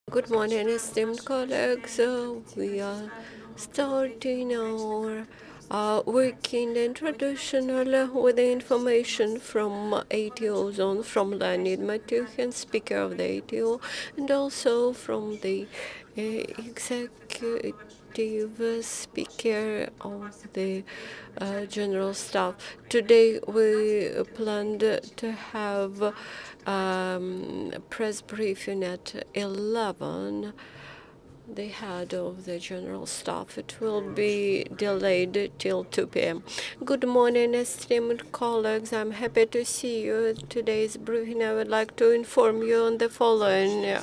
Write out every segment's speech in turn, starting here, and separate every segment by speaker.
Speaker 1: Good morning, esteemed colleagues. We are starting our working traditional with the information from ATO zone from Leonid Matyukhin, Speaker of the ATO, and also from the Executive Speaker of the General Staff. Today we planned to have press briefing at 11, the head of the General Staff. It will be delayed till 2 p.m. Good morning, esteemed colleagues. I'm happy to see you at today's briefing. I would like to inform you on the following.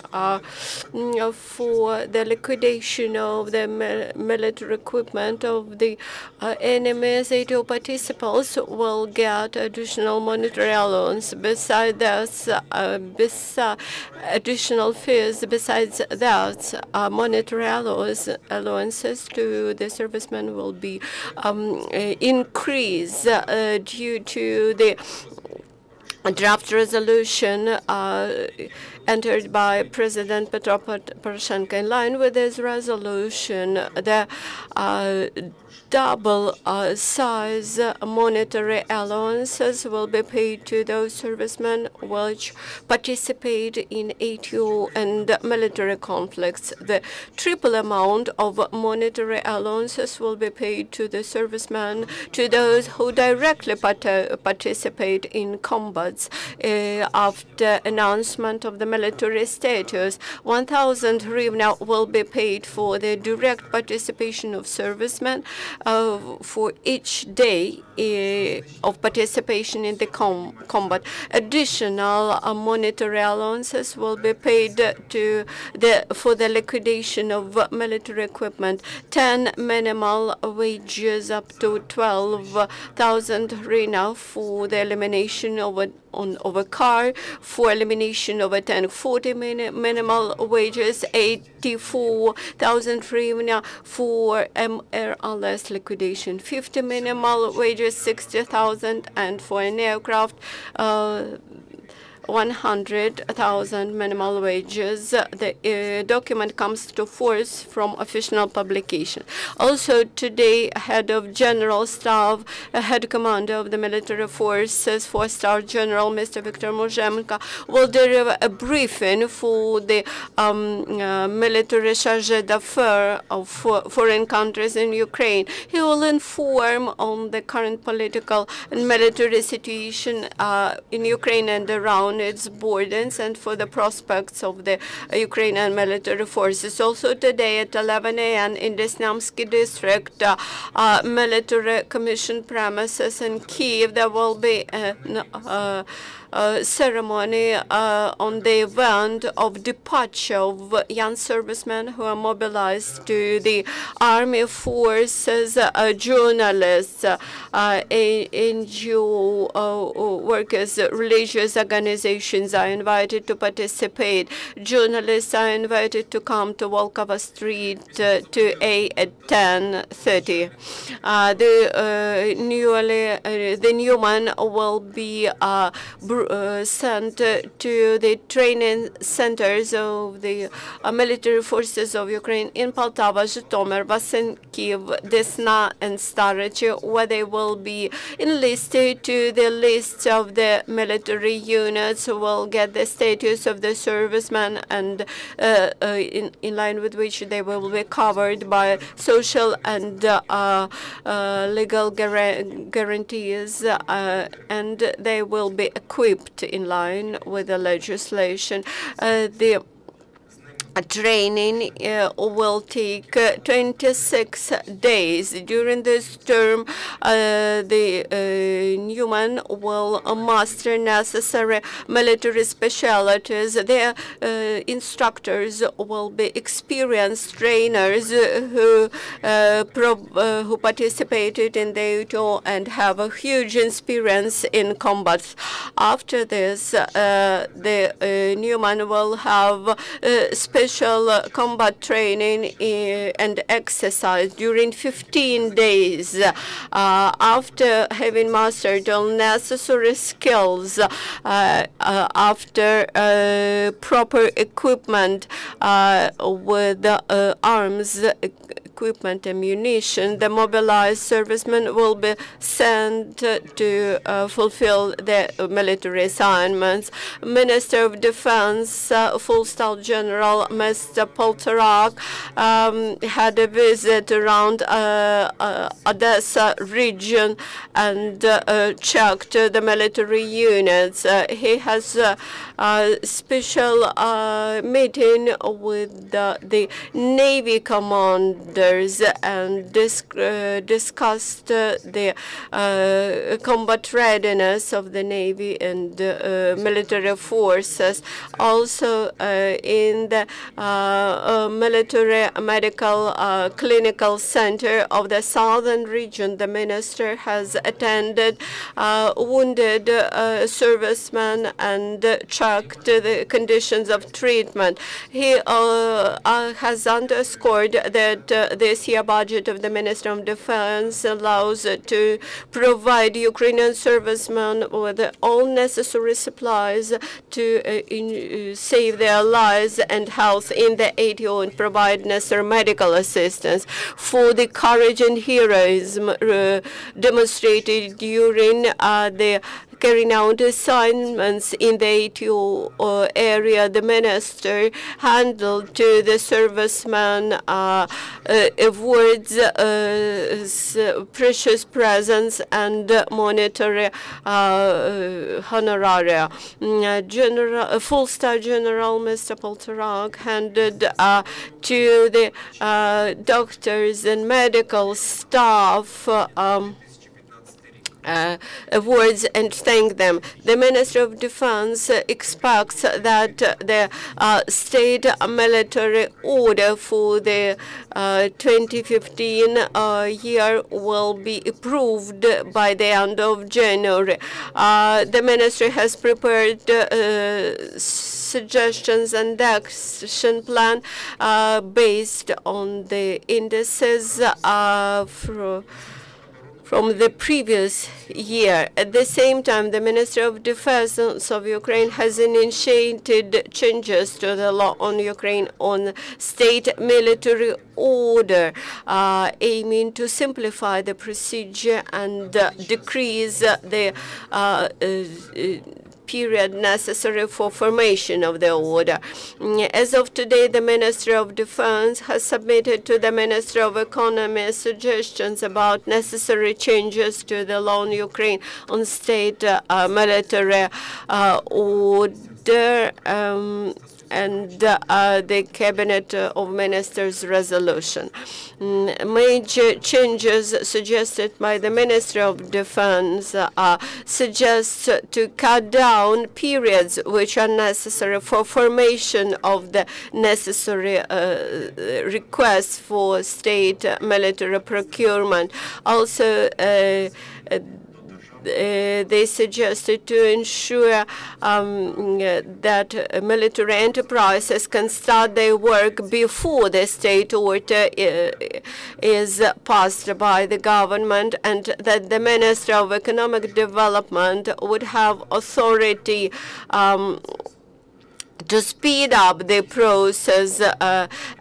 Speaker 1: For the liquidation of the military equipment of the enemy's ATO participants will get additional monetary allowance. Besides that, additional fees. Besides that, monetary allowances to the servicemen will be increased due to the draft resolution entered by President Petro Poroshenko. In line with this resolution, the double size monetary allowances will be paid to those servicemen which participate in ATO and military conflicts. The triple amount of monetary allowances will be paid to the servicemen, to those who directly participate in combats after announcement of the military status. 1,000 hryvnia will be paid for the direct participation of servicemen for each day of participation in the combat. Additional monetary allowances will be paid for the liquidation of military equipment. 10 minimal wages up to 12,000 hryvnia for the elimination of a car, for elimination of a tank. 40 minimal wages, 84,000 hryvnia for MRLS liquidation. 50 minimal wages, 60,000, and for an aircraft, 100,000 minimal wages. The document comes to force from official publication. Also today, head of General Staff, head commander of the military forces, 4-star General Mr. Viktor Muzhenko, will deliver a briefing for the military chargé d'affaires of foreign countries in Ukraine. He will inform on the current political and military situation in Ukraine and around its borders, and for the prospects of the Ukrainian military forces. Also today at 11 a.m. in the Snamsky district, military commission premises in Kyiv, there will be a ceremony on the event of departure of young servicemen who are mobilized to the army forces, journalists, NGO workers, religious organizations are invited to participate. Journalists are invited to come to Volkova Street to A at 10:30. The Newman will be sent to the training centers of the military forces of Ukraine in Poltava, Zhytomyr, Vasynkів, Desna, and Starichy, where they will be enlisted to the list of the military units who will get the status of the servicemen, and in line with which they will be covered by social and legal guarantees, and they will be equipped in line with the legislation. The training will take 26 days. During this term, the Newman will master necessary military specialties. Their instructors will be experienced trainers who participated in the ATO and have a huge experience in combat. After this, the Newman will have special special combat training and exercise during 15 days after having mastered all necessary skills, after proper equipment with arms, equipment, ammunition. The mobilized servicemen will be sent to fulfill their military assignments. Minister of Defense, Full Staff General Mr. Poltorak, had a visit around Odessa region and checked the military units. He has a special meeting with the Navy commanders and discussed the combat readiness of the Navy and military forces. Also, in the military medical clinical center of the southern region, the minister has attended wounded servicemen and checked the conditions of treatment. He has underscored that this year budget of the Ministry of Defense allows to provide Ukrainian servicemen with all necessary supplies to save their lives and health in the ATO and provide necessary medical assistance. For the courage and heroism demonstrated during the carrying out assignments in the ATO area, the minister handled to the servicemen awards, precious presents, and monetary honoraria. Full Staff General Mr. Poltorak handed to the doctors and medical staff awards and thank them. The Ministry of Defense expects that the state military order for the 2015 year will be approved by the end of January. The ministry has prepared suggestions and action plan based on the indices from the previous year. At the same time, the Ministry of Defense of Ukraine has initiated changes to the law on Ukraine on state military order, aiming to simplify the procedure and decrease the period necessary for formation of the order. As of today, the Ministry of Defense has submitted to the Ministry of Economy suggestions about necessary changes to the law in Ukraine on state military order and the Cabinet of Ministers resolution. Major changes suggested by the Ministry of Defense suggest to cut down periods which are necessary for formation of the necessary requests for state military procurement. Also, they suggested to ensure that military enterprises can start their work before the state order is passed by the government, and that the Ministry of Economic Development would have authority to speed up the process,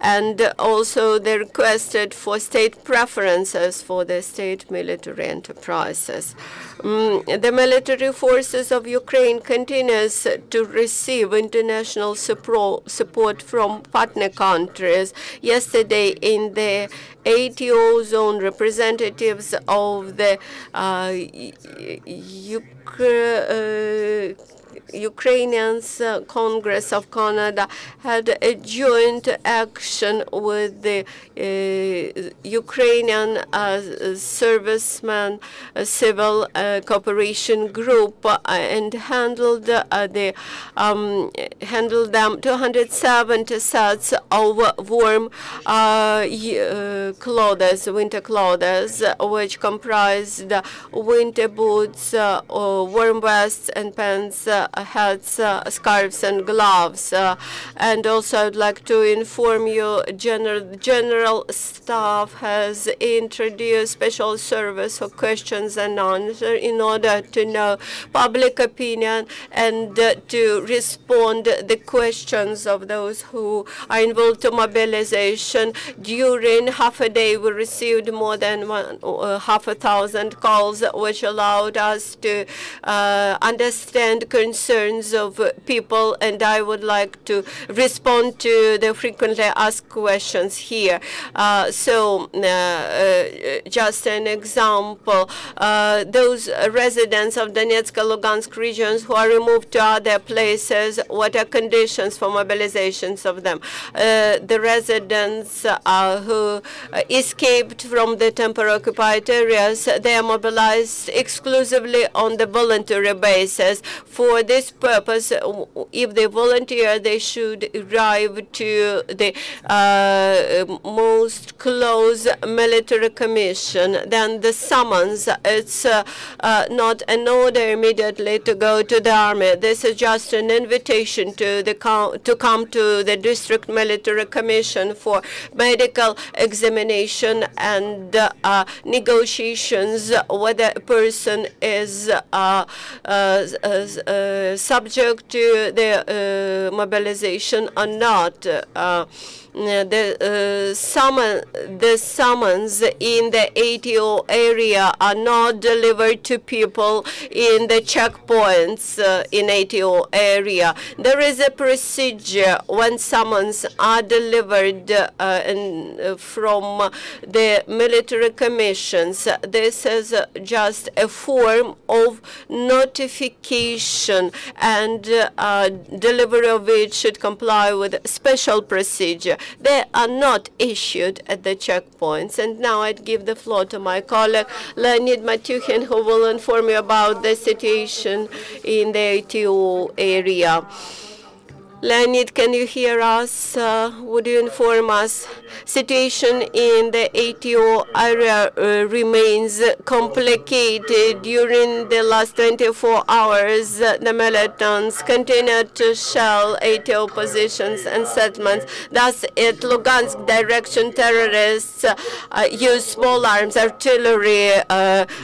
Speaker 1: and also they requested for state preferences for the state military enterprises. The military forces of Ukraine continues to receive international support from partner countries. Yesterday, in the ATO zone, representatives of the Ukrainian Congress of Canada had a joint action with the Ukrainian servicemen civil cooperation group and handled handled them 270 sets of warm clothes, winter clothes, which comprised winter boots, warm vests and pants, hats, scarves and gloves. And also I'd like to inform you, General Staff has introduced special service for questions and answers in order to know public opinion and to respond the questions of those who are involved to mobilization. During half a day, we received more than 1,000 calls, which allowed us to understand concerns of people, and I would like to respond to the frequently asked questions here. Just an example, those residents of Donetsk and Lugansk regions who are removed to other places, what are conditions for mobilizations of them? The residents who escaped from the temporary occupied areas, they are mobilized exclusively on the voluntary basis. For this purpose, if they volunteer, they should arrive to the most close military commission. Then the summons, it's not an order immediately to go to the army. This is just an invitation to come to the district military commission for medical examination and negotiations whether a person is subject to the mobilization or not. The summons in the ATO area are not delivered to people in the checkpoints in ATO area. There is a procedure when summons are delivered from the military commissions. This is just a form of notification, and delivery of it should comply with special procedure. They are not issued at the checkpoints. And now I'd give the floor to my colleague, Leonid Matyukhin, who will inform you about the situation in the ATO area. Leonid, can you hear us? Would you inform us? Situation in the ATO area remains complicated. During the last 24 hours, the militants continued to shell ATO positions and settlements. Thus, at Lugansk direction, terrorists used small arms, artillery,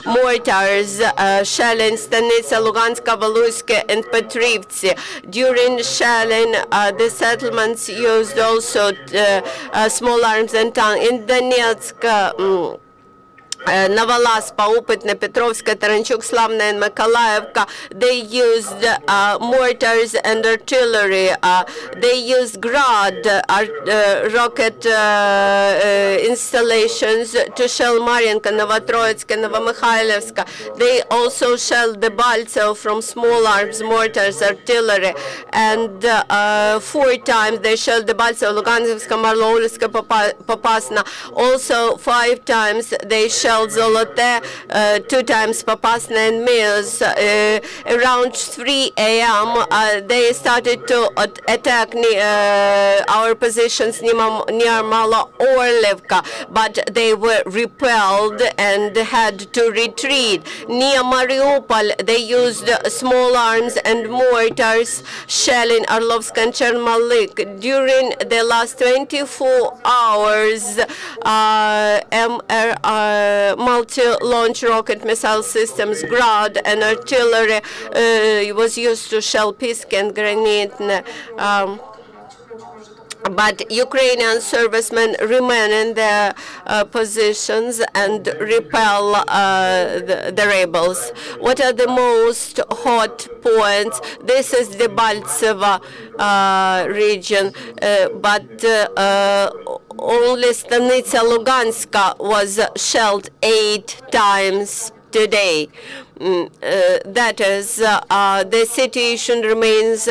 Speaker 1: mortars, shelling Stanitsa, Luganska, Valuiske, and Petrivtsi. During shelling, the settlements used also small arms and tanks. In Donetsk, Novolaspa, Upitne, Petrovska, Taranchuk, Slavna, and Mykolаevka, they used mortars and artillery. They used Grad rocket installations to shell Mariinka, Novotroitsk, and Novomykhailivska. They also shelled Debaltsev from small arms, mortars, artillery. And 4 times they shelled Debaltsev, Luganivska, Marloulska, Popasna. Also 5 times they shelled Zolote, 2 times Popasna and Mills. Around 3 a.m. They started to attack our positions near Malo-Orlivka, but they were repelled and had to retreat. Near Mariupol, they used small arms and mortars, shelling Orlovsk and Chermalik. During the last 24 hours, multi-launch rocket missile systems, Grad, and artillery was used to shell Pisk and Granitne. But Ukrainian servicemen remain in their positions and repel the rebels. What are the most hot points? This is the Baltseva region, but only Stanitsa Luganska was shelled 8 times today. That is, the situation remains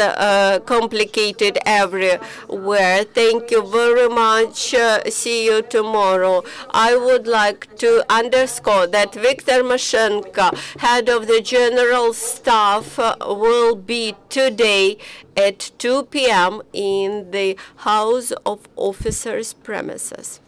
Speaker 1: complicated everywhere. Thank you very much. See you tomorrow. I would like to underscore that Viktor Mashenko, head of the General Staff, will be today at 2 p.m. in the House of Officers premises.